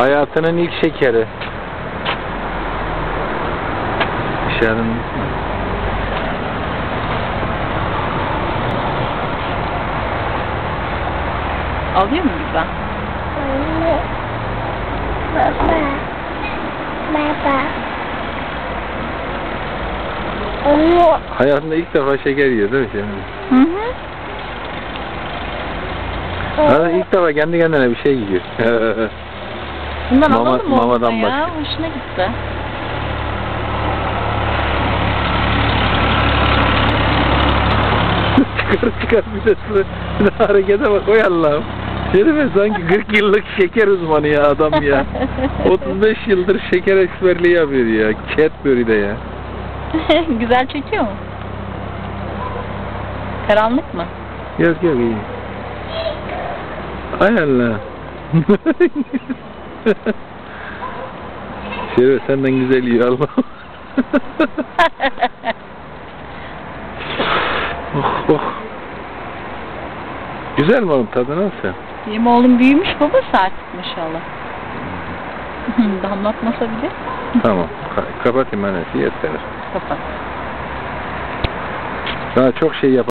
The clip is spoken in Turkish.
Hayatının ilk şekeri. Dışarının Alıyor mu güzel? Anne. Baba. Baba. Anne. hayatında ilk defa şeker yiyor değil mi şimdi? Hı hı. Hayatında ilk defa kendi kendine bir şey yiyor. Bundan Mama- alalım mı mamadan oğluma ya? başka. Hoşuna gitti. çıkar bir de harekete bak, oy Allah'ım. Şerife sanki 40 yıllık şeker uzmanı ya adam ya. 35 yıldır şeker eksperliği yapıyor ya. Cadbury'de ya. Güzel çekiyor mu? Karanlık mı? Yok iyi. Hay Allah. Şerife senden güzel yiyor Allah'ım. oh. Güzel mi oğlum, tadı nasıl? Benim oğlum büyümüş baba, saat maşallah. Damlatmasa bile. Tamam. Kapatayım annesi, yeter. Kapat. Daha çok şey yap.